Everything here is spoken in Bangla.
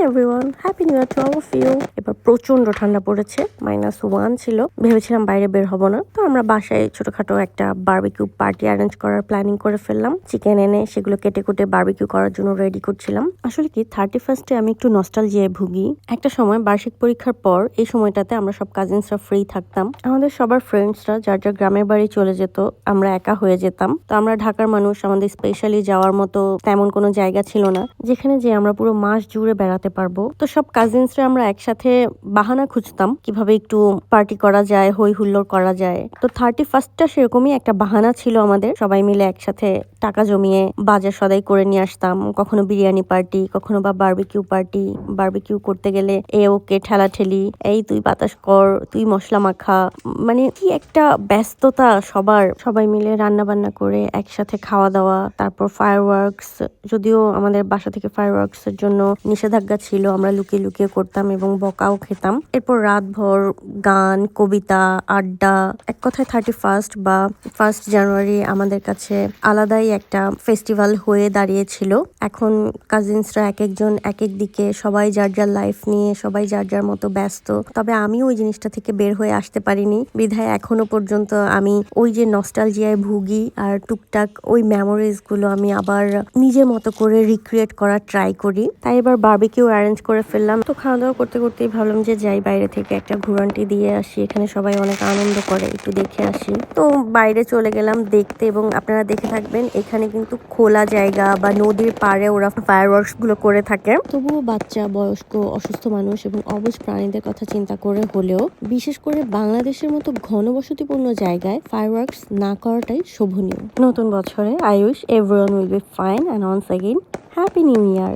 Everyone, happy new year to all of you. এবার প্রচন্ড ঠান্ডা পড়েছে, -1 ছিল। ভেবেছিলাম বাইরে বের হব না, তো আমরা বাসায় ছোটখাটো একটা বারবিকিউ পার্টি অ্যারেঞ্জ করার প্ল্যানিং করে ফেললাম। চিকেন এনে সেগুলো কেটে কুটে বারবিকিউ করার জন্য রেডি করছিলাম। আসলে কি 31st-এ আমি একটু নস্টালজিয়ায় ভুগি। একটা সময় বার্ষিক পরীক্ষার পর এই সময়টাতে আমরা সব কাজিনসরা ফ্রি থাকতাম। আমাদের সবার ফ্রেন্ডসরা যার যার গ্রামের বাড়ি চলে যেত, আমরা একা হয়ে যেতাম। তো আমরা ঢাকার মানুষ, আমাদের স্পেশালি যাওয়ার মতো তেমন কোনো জায়গা ছিল না যেখানে যে আমরা পুরো মাস জুড়ে বেড়াতে পারবো। তো সব কাজিনসরা আমরা একসাথে বাহানা খুঁজতাম কিভাবে একটু পার্টি করা যায়, হই হুল্লোড় করা যায়। তো 31st-টা সেরকমই একটা বাহানা ছিল আমাদের। সবাই মিলে একসাথে টাকা জমিয়ে বাজার সদাই করে নিয়ে আসতাম। কখনো বিরিয়ানি পার্টি, কখনো বা বারবিকিউ পার্টি। বারবিকিউ করতে গেলে ওকে ঠেলাঠেলি, এই তুই বাতাস কর, তুই মশলা মাখা, মানে কি একটা ব্যস্ততা সবার। সবাই মিলে রান্না বান্না করে একসাথে খাওয়া দাওয়া, তারপর ফায়ারওয়ার্কস। যদিও আমাদের বাসা থেকে ফায়ারওয়ার্কস এর জন্য নিষেধাজ্ঞা ছিল, আমরা লুকিয়ে লুকিয়ে করতাম এবং বকাও খেতাম। এরপর রাতভর গান, কবিতা, আড্ডা। এক কথায় 31st বা 1st জানুয়ারি আমাদের কাছে আলাদাই একটা ফেস্টিভ্যাল হয়ে দাঁড়িয়েছিল। এখন কাজিনসরা এক একজন এক এক দিকে, সবাই যার যার লাইফ নিয়ে, সবাই যার যার মতো ব্যস্ত। তবে আমিও ওই জিনিসটা থেকে বের হয়ে আসতে পারিনি বিধায় এখনো পর্যন্ত আমি ওই যে নস্টালজিয়ায় ভুগি আর টুকটাক ওই মেমোরিজ গুলো আমি আবার নিজের মতো করে রিক্রিয়েট করার ট্রাই করি। তাই এবার বারবিকিউ অ্যারেঞ্জ করে ফেললাম। তো খাওয়া দাওয়া করতে করতেই ভাবলাম যে যাই বাইরে থেকে একটা ঘুরান্টি দিয়ে আসি, এখানে সবাই অনেক আনন্দ করে, একটু দেখে আসি। তো বাইরে চলে গেলাম দেখতে, এবং আপনারা দেখে থাকবেন এখানে কিন্তু খোলা জায়গা বা নদীর পাড়ে ওরা ফায়ারওয়ার্কস গুলো করে থাকে। তবুও বাচ্চা, বয়স্ক, অসুস্থ মানুষ এবং অবুঝ প্রাণীদের কথা চিন্তা করে হলেও, বিশেষ করে বাংলাদেশের মতো ঘনবসতিপূর্ণ জায়গায় ফায়ারওয়ার্কস না করাটাই শোভনীয়। নতুন বছরে I wish everyone will be fine and once again happy new year.